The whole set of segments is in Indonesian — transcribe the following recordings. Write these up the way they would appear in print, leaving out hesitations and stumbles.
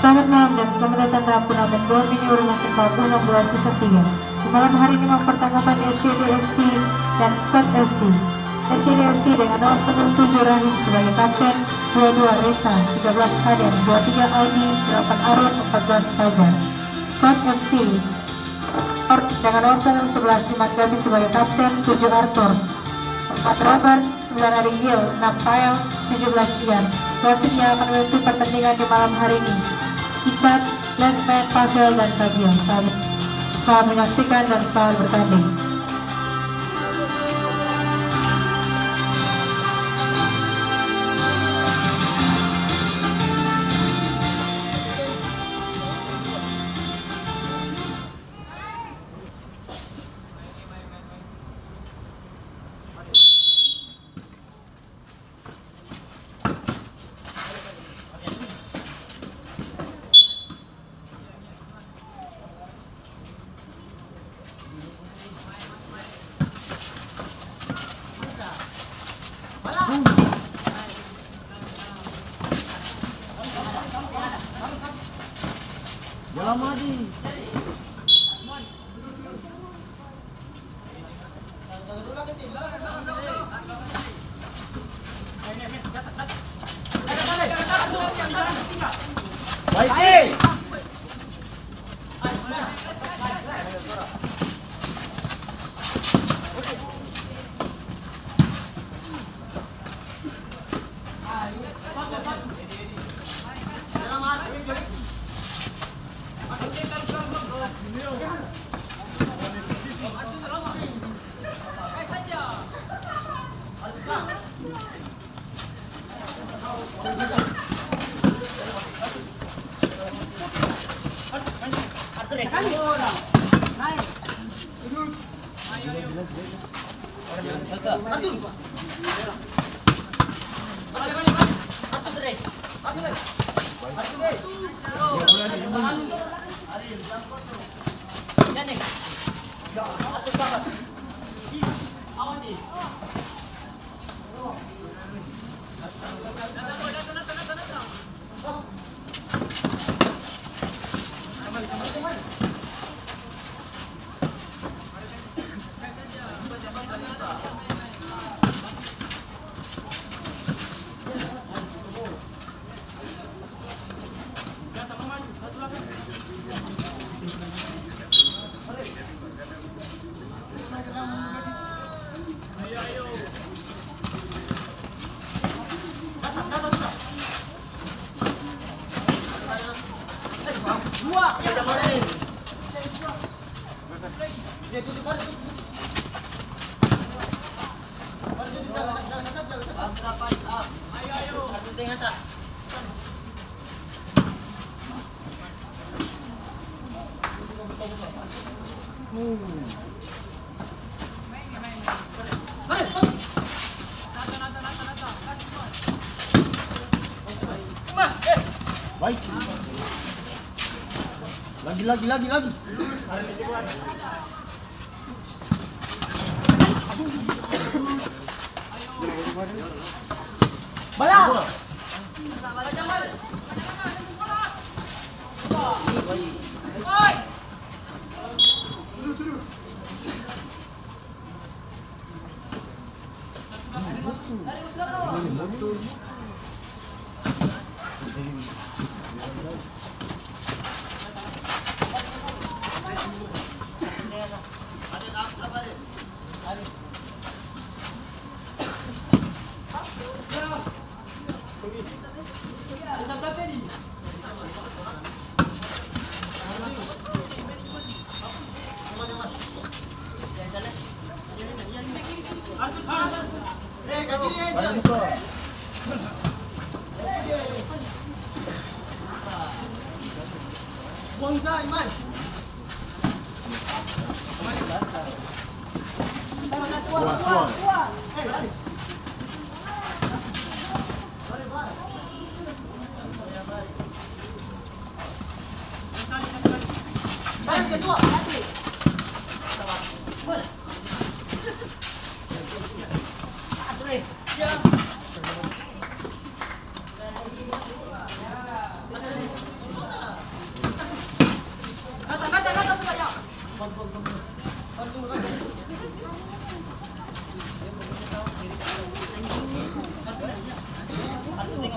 Selamat malam dan selamat datang dalam turnamen Gol Mini Urma Sepak Bola 16 Season 3. Di malam hari ini mempertemukan SCD FC dan Scott FC. SCD FC dengan nomor punggung 7 Rahim sebagai kapten, 22 Reza, 13 Kaden, 23 Aldi, 8 Arun, 14 Fajar. Scott FC dengan nomor punggung 11 Iman Gabi sebagai kapten, 7 Arthur, 4 Robert, 9 Abigail, 6 Kyle, 17 Ian. Wasitnya akan memimpin pertandingan di malam hari ini. Icat, Lesman, Pavel, dan Fabio. Selamat menyaksikan dan selamat bertanding. Lagi. Bala.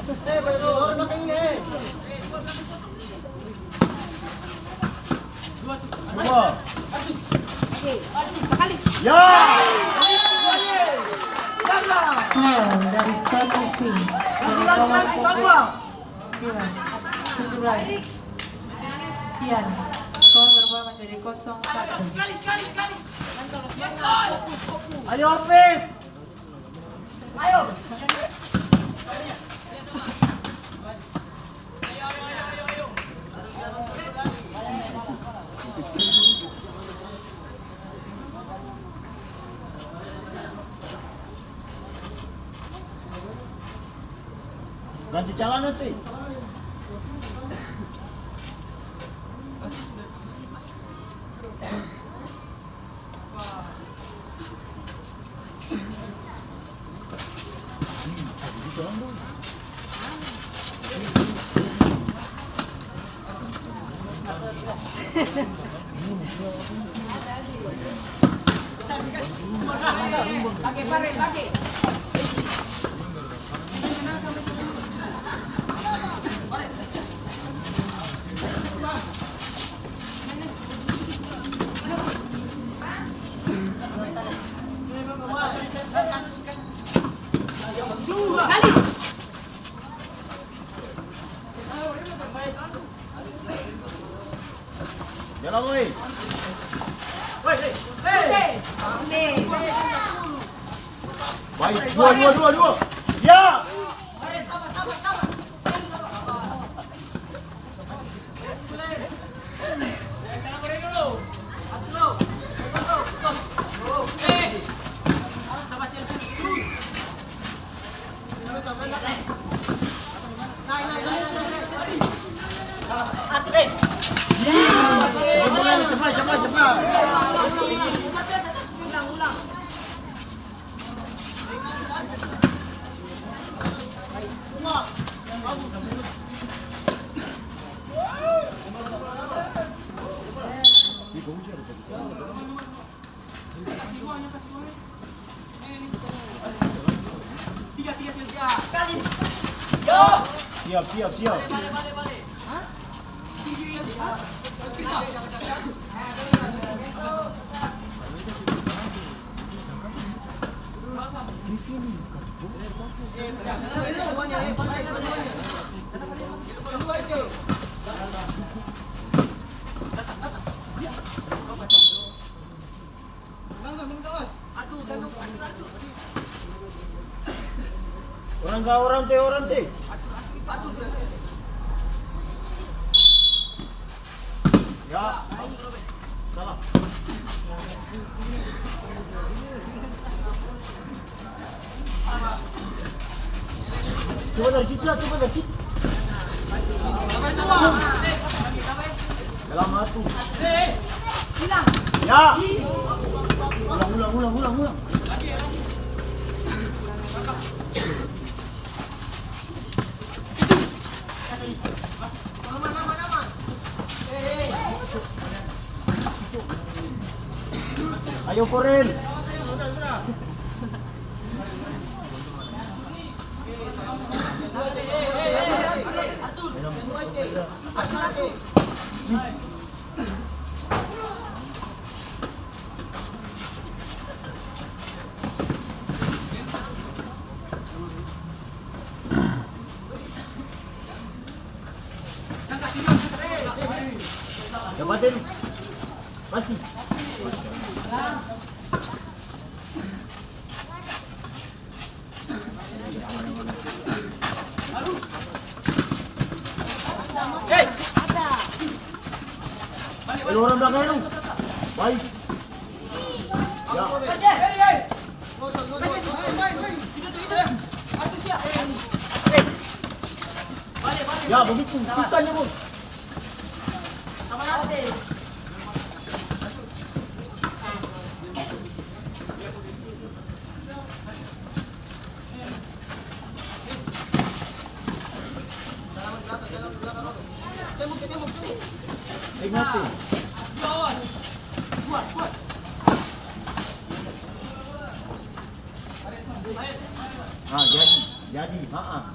Orang tak ini. Dua. Ya. Clear dari Scott FC. Dari nomor 17. Sekian. Skor berubah menjadi 0-1. Ayo Opik. Ayo. Ganti jalan nanti. Jalan woi. Woi, baik, dua. Ya. Cepat. Siap. Orang teh. Ya. Salah. Coba dari situ. Dalam satu. Ya. Ulang. Ayo Foren. Dapatin. Masih. Ada orang belakang lu. Baik. Ya. Ya begitu. Kitanya bos. Ingatin. Ah, jadi, maaf.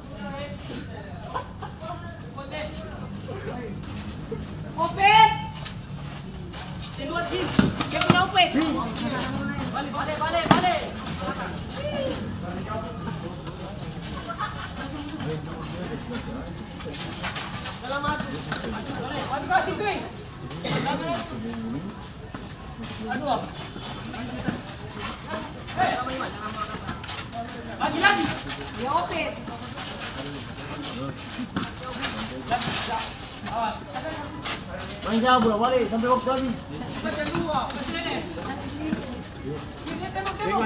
Main jauh bola balik sampai waktu habis.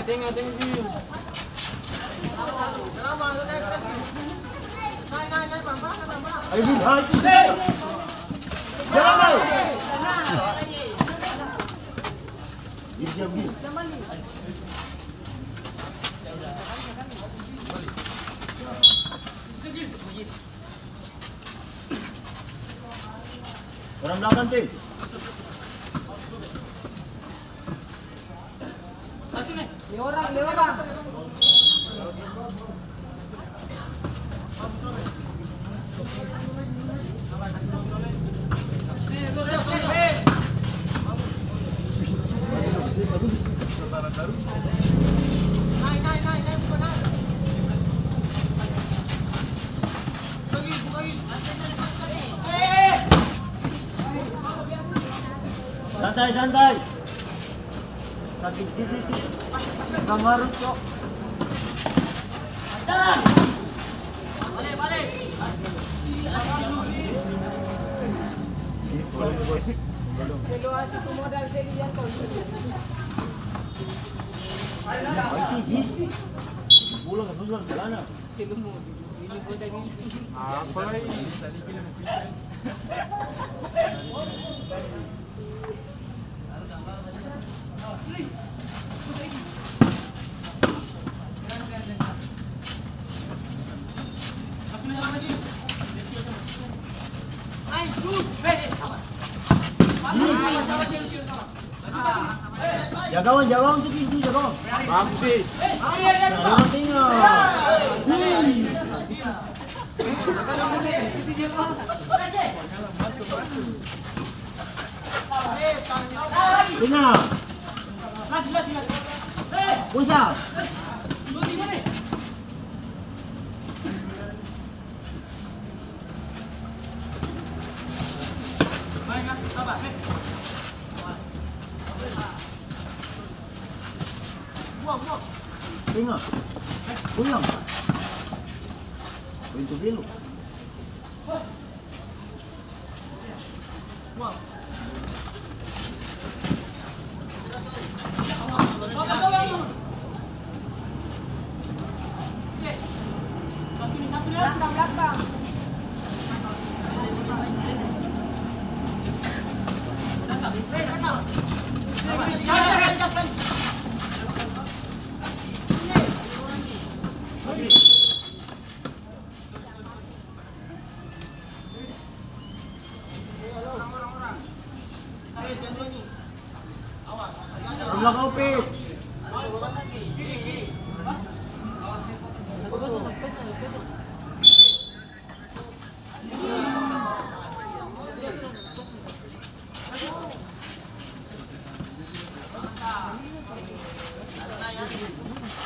Tengok dia. Ayo Bin, jalan balik. Bin, siap Bin. Orang belakang tu. Lewat. Santai. Sakit dikit. Kamar cok. Balik. Bola ke pusat mana? Apa ini? Jaga untuk itu jaga. Bagus sih. Tinggal. Tinggal. Musa. Tengok. Puyang. Pintu belok. Belakang. Belakang Pit.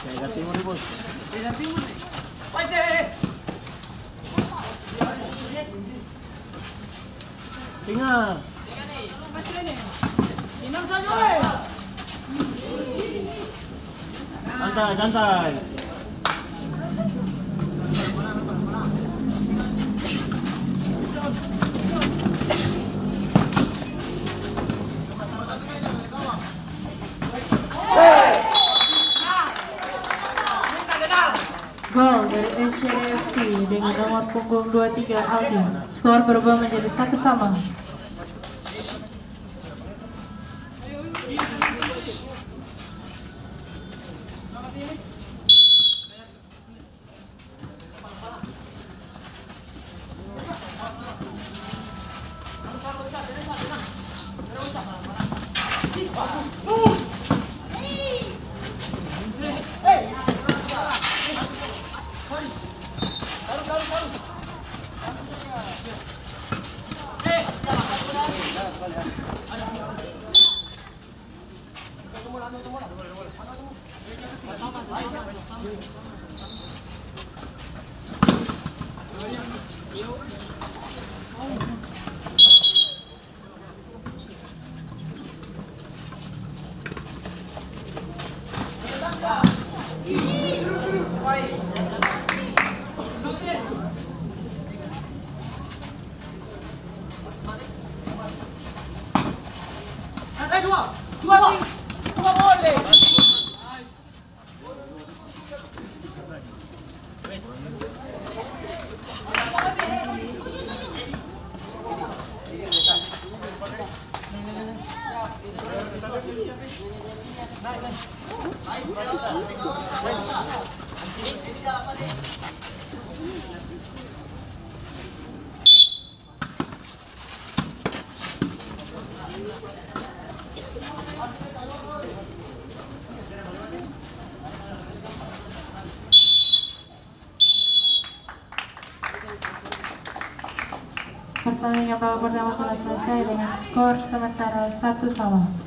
Jaga timur bos. Jaga timur. Tinggal. Santai. Gol dari SCFC dengan nomor punggung 23 Aldi. Skor berubah menjadi 1-1. Pertandingan babak pertama telah selesai dengan skor sementara 1-1.